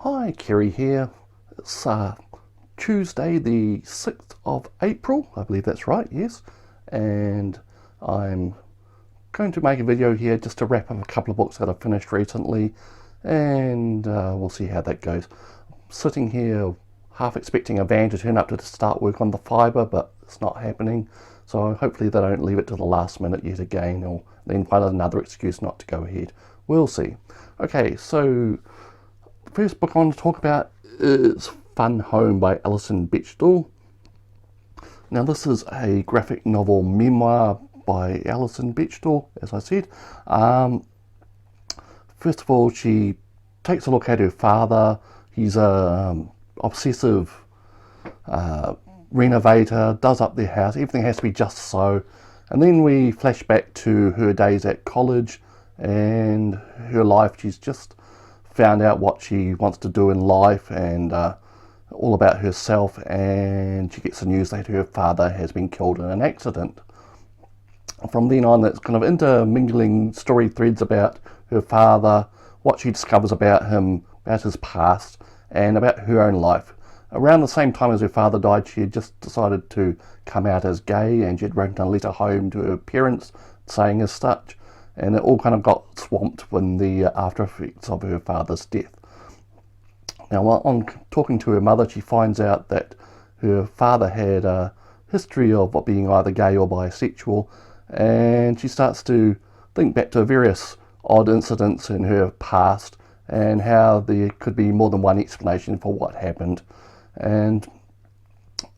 Hi, Kerry here. It's Tuesday the 6th of April, I believe that's right, yes. And I'm going to make a video here just to wrap up a couple of books that I've finished recently, and we'll see how that goes. I'm sitting here half expecting a van to turn up to start work on the fibre, but it's not happening. So hopefully they don't leave it to the last minute yet again, or then find another excuse not to go ahead. We'll see. Okay, so the first book I want to talk about is Fun Home by Alison Bechdel. Now this is a graphic novel memoir by Alison Bechdel, as I said. First of all, she takes a look at her father. He's a obsessive renovator, does up their house, everything has to be just so. And then we flash back to her days at college and her life. She's just found out what she wants to do in life and all about herself, and she gets the news that her father has been killed in an accident. From then on, it's kind of intermingling story threads about her father, what she discovers about him, about his past, and about her own life. Around the same time as her father died, she had just decided to come out as gay, and she had written a letter home to her parents saying as such, and it all kind of got swamped in the after effects of her father's death. Now, while on talking to her mother, she finds out that her father had a history of being either gay or bisexual, and she starts to think back to various odd incidents in her past and how there could be more than one explanation for what happened. And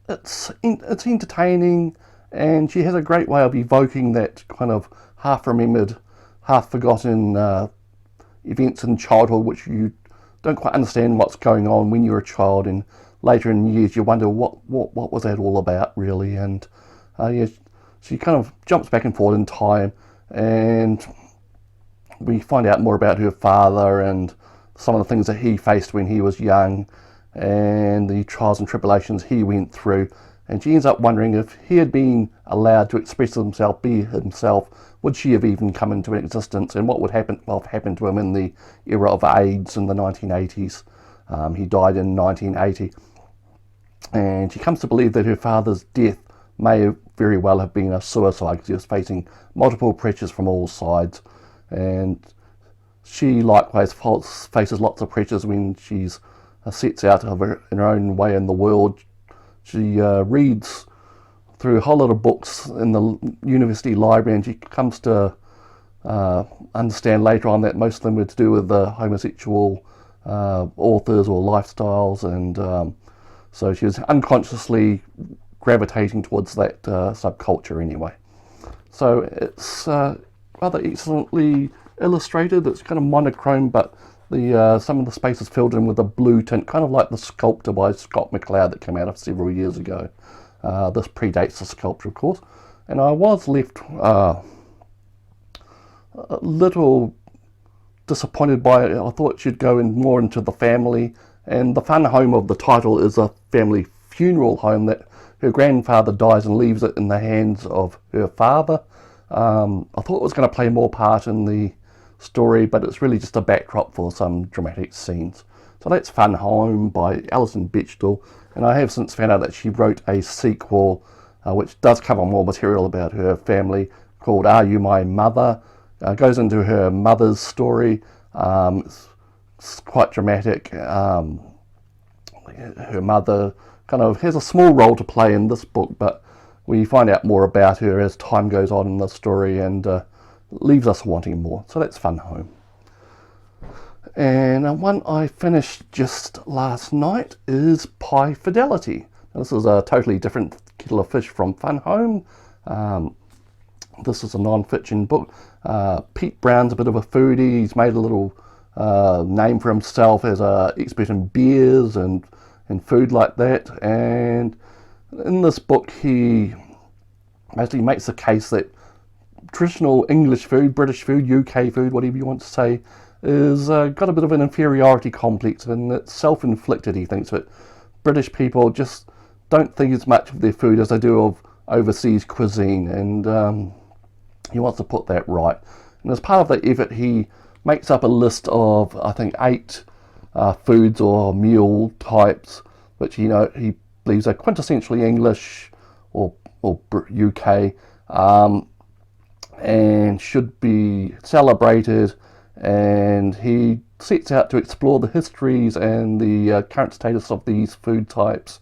it's entertaining, and she has a great way of evoking that kind of half-remembered, half-forgotten events in childhood which you don't quite understand what's going on when you're a child, and later in years you wonder what was that all about really. And yeah, she kind of jumps back and forth in time, and we find out more about her father and some of the things that he faced when he was young and the trials and tribulations he went through. And she ends up wondering if he had been allowed to express himself, be himself, would she have even come into existence, and what would happen to him in the era of AIDS in the 1980s. He died in 1980, and she comes to believe that her father's death may very well have been a suicide because he was facing multiple pressures from all sides. And she likewise faces lots of pressures when she's sets out in her own way in the world. She reads through a whole lot of books in the university library, and she comes to understand later on that most of them were to do with the homosexual authors or lifestyles, and so she was unconsciously gravitating towards that subculture anyway. So it's rather excellently illustrated. It's kind of monochrome, but some of the space is filled in with a blue tint, kind of like The Sculptor by Scott McCloud that came out several years ago. This predates The Sculptor, of course. And I was left a little disappointed by it. I thought she'd go more into the family, and the fun home of the title is a family funeral home that her grandfather dies and leaves it in the hands of her father. I thought it was going to play more part in the story, but it's really just a backdrop for some dramatic scenes. So that's Fun Home by Alison Bechdel, and I have since found out that she wrote a sequel which does cover more material about her family, called Are You My Mother? Goes into her mother's story. It's quite dramatic. Her mother kind of has a small role to play in this book, but we find out more about her as time goes on in the story, and leaves us wanting more. So that's Fun Home. And one I finished just last night is Pie Fidelity. Now, this is a totally different kettle of fish from Fun Home. This is a non-fiction book. Pete Brown's a bit of a foodie. He's made a little name for himself as an expert in beers and food like that. And in this book, he basically makes the case that traditional English food, British food, UK food, whatever you want to say, is got a bit of an inferiority complex, and it's self-inflicted, he thinks. That British people just don't think as much of their food as they do of overseas cuisine, and he wants to put that right. And as part of that effort, he makes up a list of, I think, 8 foods or meal types, which he believes are quintessentially English or UK, and should be celebrated. And he sets out to explore the histories and the current status of these food types.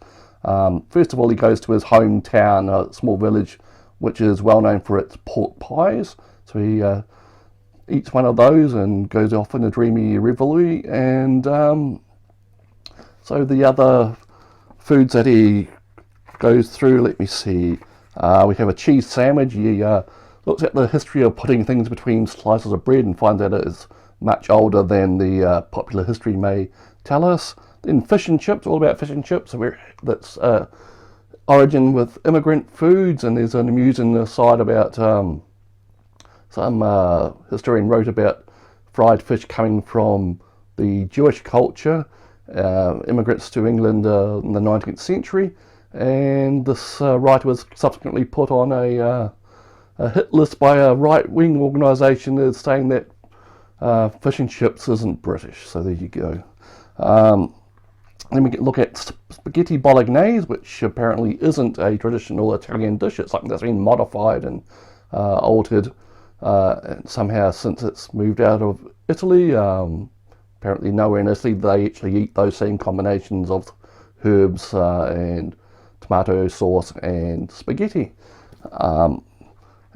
First of all, he goes to his hometown, a small village, which is well known for its pork pies. So he eats one of those and goes off in a dreamy revelry. And so the other foods that he goes through, let me see. We have a cheese sandwich. He looks at the history of putting things between slices of bread and finds that it is much older than the popular history may tell us. Then fish and chips, all about fish and chips. That's origin with immigrant foods, and there's an amusing aside about some historian wrote about fried fish coming from the Jewish culture, immigrants to England in the 19th century, and this writer was subsequently put on a hit list by a right-wing organisation as saying that fish and chips isn't British. So there you go. Then we look at spaghetti bolognese, which apparently isn't a traditional Italian dish. It's something that's been modified and altered somehow since it's moved out of Italy. Apparently nowhere in Italy they actually eat those same combinations of herbs and tomato sauce and spaghetti. And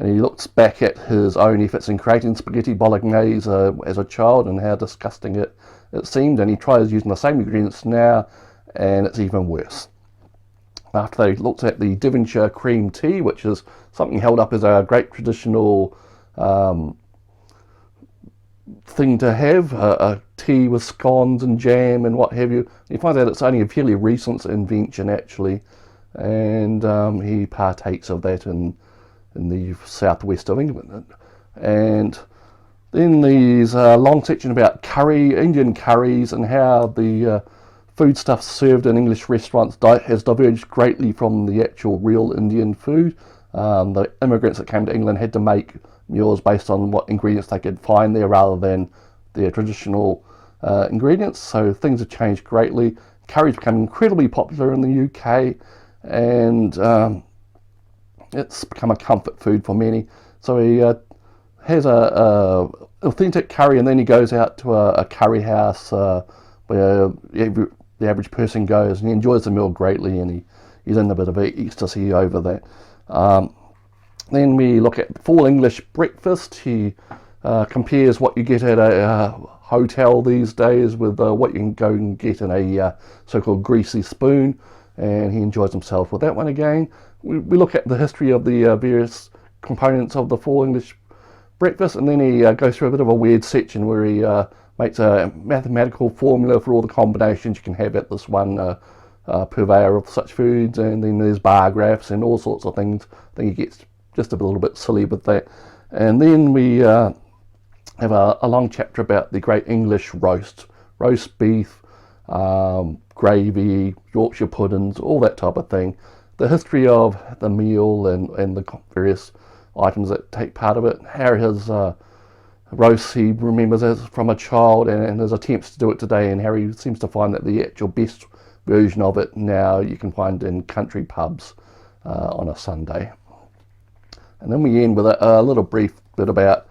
he looks back at his own efforts in creating spaghetti bolognese as a child and how disgusting it seemed, and he tries using the same ingredients now, and it's even worse. After they looked at the Devonshire cream tea, which is something held up as a great traditional thing to have, a tea with scones and jam and what have you, he finds out it's only a fairly recent invention actually, and he partakes of that in the southwest of England. And then there's a long section about Indian curries, and how the foodstuff served in English restaurants has diverged greatly from the actual real Indian food. The immigrants that came to England had to make meals based on what ingredients they could find there rather than their traditional ingredients, so things have changed greatly. Curry's become incredibly popular in the UK, and it's become a comfort food for many. So he has a authentic curry, and then he goes out to a curry house where the average person goes, and he enjoys the meal greatly, and he's in a bit of ecstasy over that. Then we look at full English breakfast. He compares what you get at a hotel these days with what you can go and get in a so-called greasy spoon, and he enjoys himself with that one again. We look at the history of the various components of the full English breakfast, and then he goes through a bit of a weird section where he makes a mathematical formula for all the combinations you can have at this one purveyor of such foods, and then there's bar graphs and all sorts of things. I think he gets just a little bit silly with that. And then we have a long chapter about the great English roast beef, gravy, Yorkshire puddings, all that type of thing. The history of the meal and the various items that take part of it, how his roast he remembers as from a child, and his attempts to do it today, and how he seems to find that the actual best version of it now you can find in country pubs on a Sunday. And then we end with a little brief bit about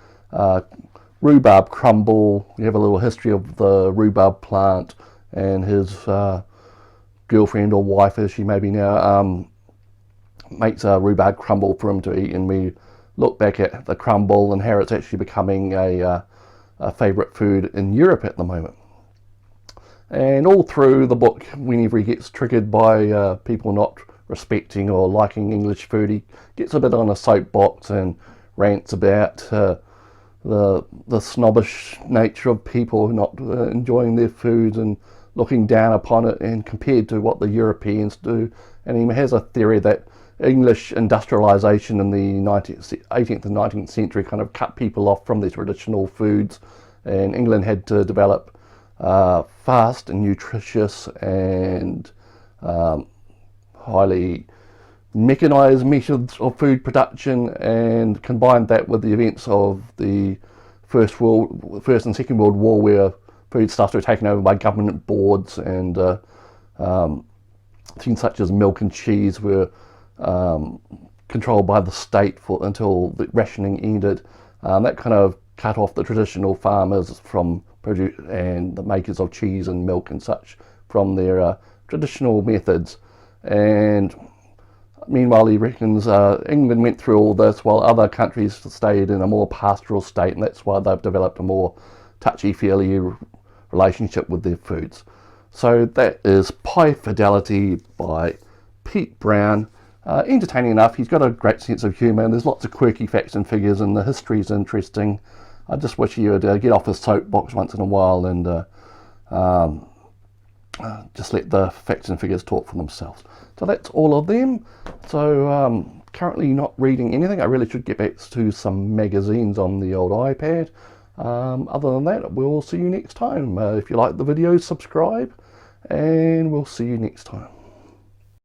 rhubarb crumble. We have a little history of the rhubarb plant, and his girlfriend or wife, as she may be now, makes a rhubarb crumble for him to eat, and we look back at the crumble and how it's actually becoming a favourite food in Europe at the moment. And all through the book, whenever he gets triggered by people not respecting or liking English food, he gets a bit on a soapbox and rants about the snobbish nature of people not enjoying their food and looking down upon it, and compared to what the Europeans do. And he has a theory that English industrialisation in the 18th and 19th century kind of cut people off from their traditional foods, and England had to develop fast and nutritious and highly mechanised methods of food production, and combined that with the events of the First and Second World War, where foodstuffs were taken over by government boards, and things such as milk and cheese were controlled by the state until the rationing ended. That kind of cut off the traditional farmers from produce and the makers of cheese and milk and such from their traditional methods. And meanwhile, he reckons England went through all this while other countries stayed in a more pastoral state, and that's why they've developed a more touchy-feely relationship with their foods. So that is Pie Fidelity by Pete Brown. Entertaining enough. He's got a great sense of humour, and there's lots of quirky facts and figures, and the history's interesting. I just wish he would get off his soapbox once in a while and just let the facts and figures talk for themselves. So that's all of them. So currently not reading anything. I really should get back to some magazines on the old iPad. Other than that, we'll see you next time. If you like the video, subscribe, and we'll see you next time.